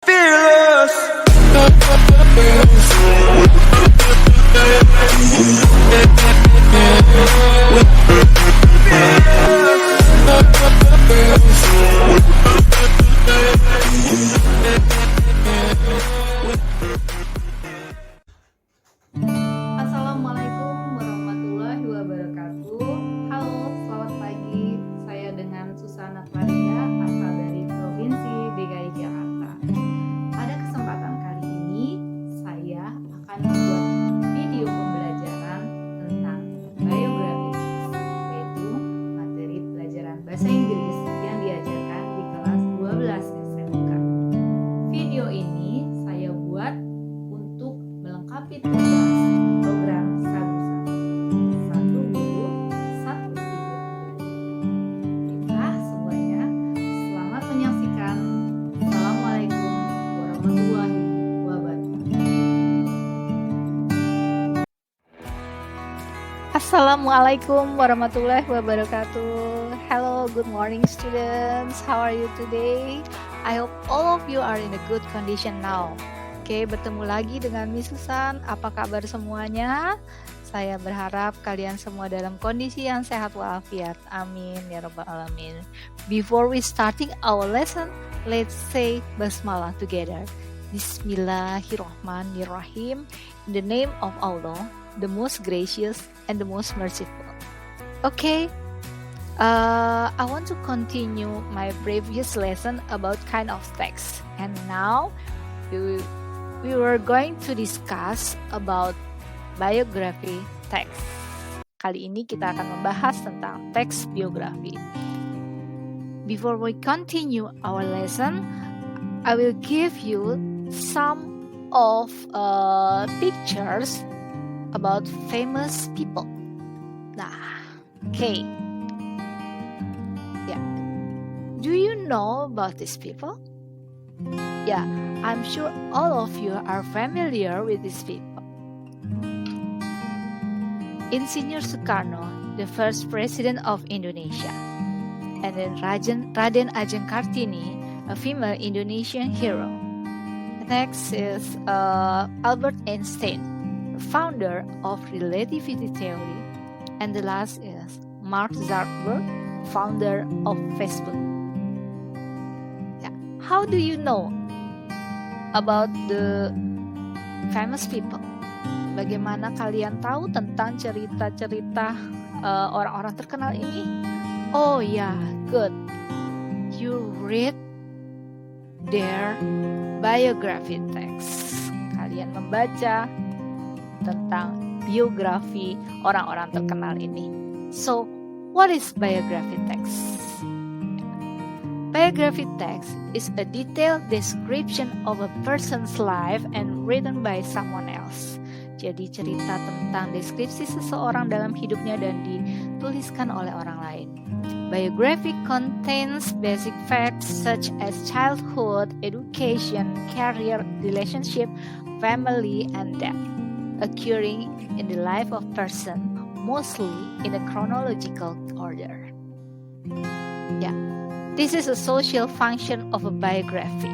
Fearless. Assalamualaikum warahmatullahi wabarakatuh. Halo, selamat pagi. Saya dengan Susana Clarida, asal dari Provinsi DKI Jakarta. Pada kesempatan kali ini, saya akan membuat video pembelajaran tentang biografi, yaitu materi pelajaran bahasa Inggris yang diajarkan di kelas 12 SMK. Video ini saya buat untuk melengkapi tugas program Sagu-Sagu. Satu guru, satu video pembelajaran. Baiklah semuanya, selamat menyaksikan. Assalamualaikum warahmatullahi wabarakatuh. Assalamualaikum warahmatullahi wabarakatuh. Hello, good morning students. How are you today? I hope all of you are in a good condition now. Oke, bertemu lagi dengan Miss Susan. Apa kabar semuanya? Saya berharap kalian semua dalam kondisi yang sehat walafiat. Amin ya rabbal alamin. Before we starting our lesson, let's say basmalah together. Bismillahirrahmanirrahim. In the name of Allah, the most gracious and the most merciful. Okay. I want to continue my previous lesson about kind of text, and now we were going to discuss about biography text. Kali ini kita akan membahas tentang teks biografi. Before we continue our lesson, I will give you some of pictures about famous people. Nah, okay. Yeah. Do you know about these people? Yeah, I'm sure all of you are familiar with these people. Insinyur Soekarno, the first president of Indonesia, and then Raden Ajeng Kartini, a female Indonesian hero. Next is Albert Einstein, the founder of relativity theory, and the last is Mark Zuckerberg, founder of Facebook. Yeah. How do you know about the famous people? Bagaimana kalian tahu tentang cerita-cerita orang-orang terkenal ini? Oh ya, good. You read their biography text. Kalian membaca tentang biografi orang-orang terkenal ini. So, what is biography text? Biography text is a detailed description of a person's life and written by someone else. Jadi cerita tentang deskripsi seseorang dalam hidupnya dan dituliskan oleh orang lain. Biography contains basic facts such as childhood, education, career, relationship, family, and death, occurring in the life of person, mostly in a chronological order. Yeah, this is a social function of a biography.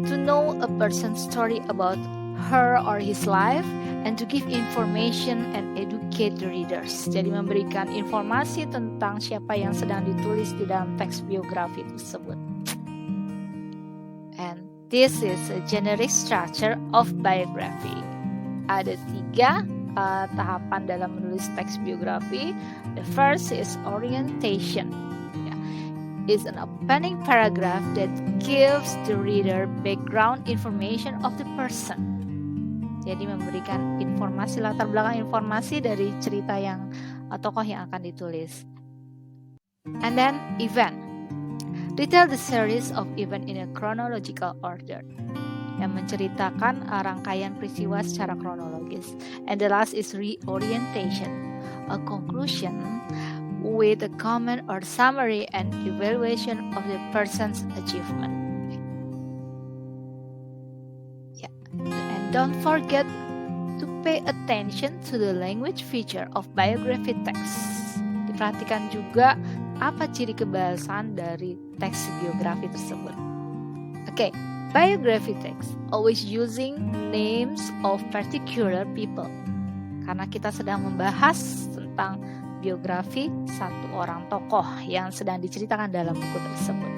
To know a person's story about her or his life and to give information and educate the readers. Jadi memberikan informasi tentang siapa yang sedang ditulis di dalam teks biografi tersebut. And this is a generic structure of biography. Ada 3 tahapan dalam menulis teks biografi. The first is orientation. It's an opening paragraph that gives the reader background information of the person. Jadi memberikan informasi, latar belakang informasi dari cerita yang tokoh yang akan ditulis. And then event. Detail the series of event in a chronological order. Yang menceritakan rangkaian peristiwa secara kronologis. And the last is reorientation, a conclusion with a comment or summary and evaluation of the person's achievement. Yeah. And don't forget to pay attention to the language feature of biography text. Diperhatikan juga apa ciri kebahasan dari teks biografi tersebut. Okay, biography text always using names of particular people. Karena kita sedang membahas tentang biografi satu orang tokoh yang sedang diceritakan dalam buku tersebut.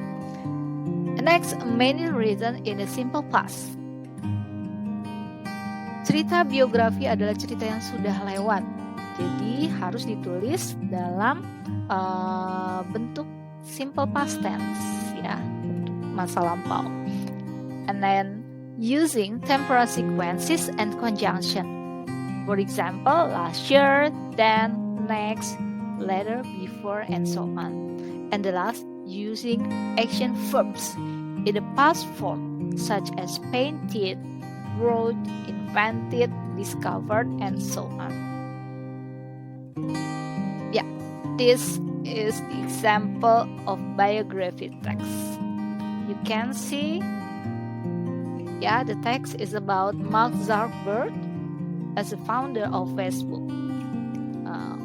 Next, mainly written in a simple past. Cerita biografi adalah cerita yang sudah lewat, jadi harus ditulis dalam bentuk simple past tense, ya, masa lampau. And then using temporal sequences and conjunction. For example, last year, then, next, later, before, and so on. And the last, using action verbs in the past form, such as painted, wrote, invented, discovered, and so on. Yeah, this is the example of biography text. You can see, yeah, the text is about Mark Zuckerberg as the founder of Facebook.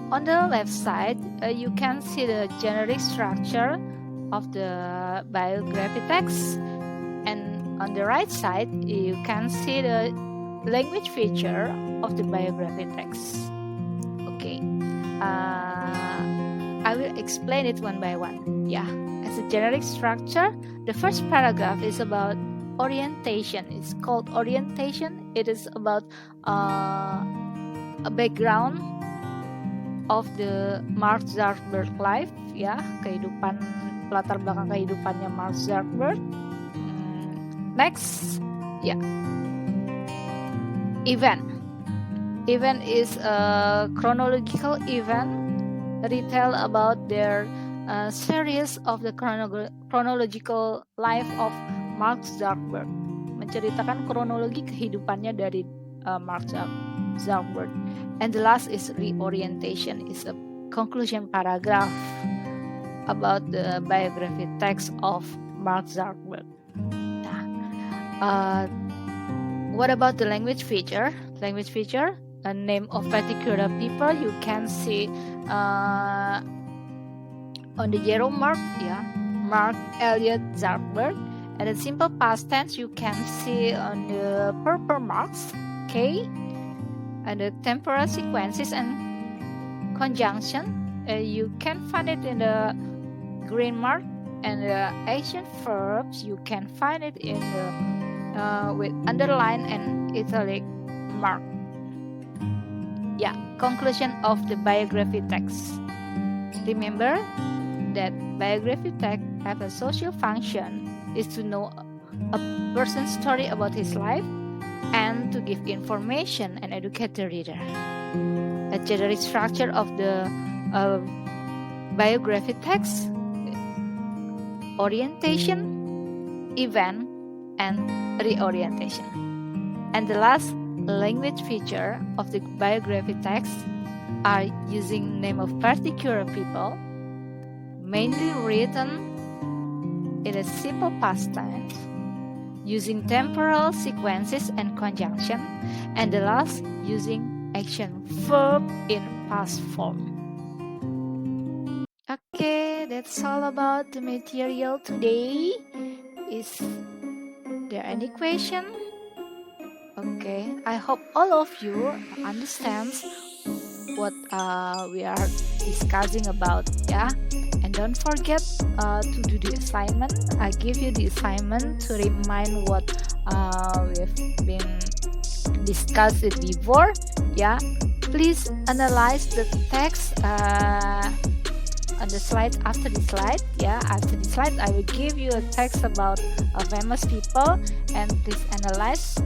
On the left side, you can see the generic structure of the biography text, and on the right side, you can see the language feature of the biography text. Okay, I will explain it one by one. Yeah, as a generic structure, the first paragraph is about orientation. It's called orientation. It is about a background of the Mark Zuckerberg life, ya, kehidupan, latar belakang kehidupannya Mark Zuckerberg. Next, ya, event. Event is a chronological event retell about their series of the chronological life of Mark Zuckerberg, menceritakan kronologi kehidupannya dari Mark Zuckerberg. And the last is reorientation, is a conclusion paragraph about the biography text of Mark Zuckerberg. What about the language feature? Language feature, a name of particular people. You can see on the yellow mark, yeah, Mark Elliot Zuckerberg. And the simple past tense you can see on the purple marks, okay? And the temporal sequences and conjunction, you can find it in the green mark. And the action verbs, you can find it in the with underline and italic mark. Yeah, conclusion of the biography text. Remember that biography text have a social function, is to know a person's story about his life and to give information and educate the reader. A generic structure of the biography text: orientation, event, and reorientation. And the last language feature of the biography text are using name of particular people, mainly written in a simple past tense, using temporal sequences and conjunction, and the last using action verb in past form. Okay, that's all about the material today. Is there any question? Okay, I hope all of you understands what we are discussing about, yeah. And don't forget to do the assignment. I give you the assignment to remind what we've been discussed it before. Yeah, please analyze the text on the slide after the slide. Yeah, after the slide, I will give you a text about famous people, and please analyze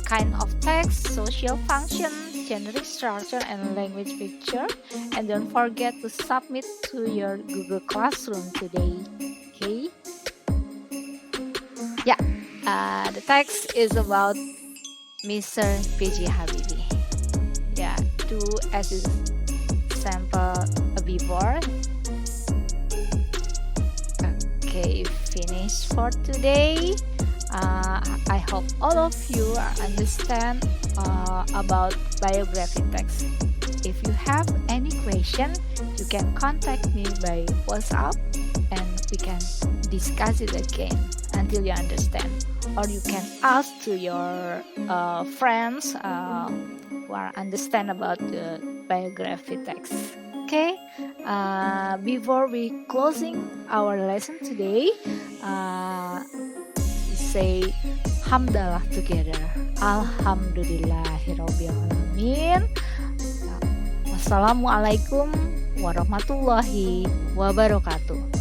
kind of text, social function, generic structure, and language picture. And don't forget to submit to your Google Classroom today. Okay? Yeah, the text is about Mr. PJ Habibie. Yeah, do as is sample before. Okay, finish for today. I hope all of you understand about biography text. If you have any question, you can contact me by WhatsApp and we can discuss it again. until you understand. Or you can ask to your friends who are understand about the biography text. Okay, before we closing our lesson today, we say hamdalah together. Alhamdulillahirabbil alamin. Wassalamualaikum warahmatullahi wabarakatuh.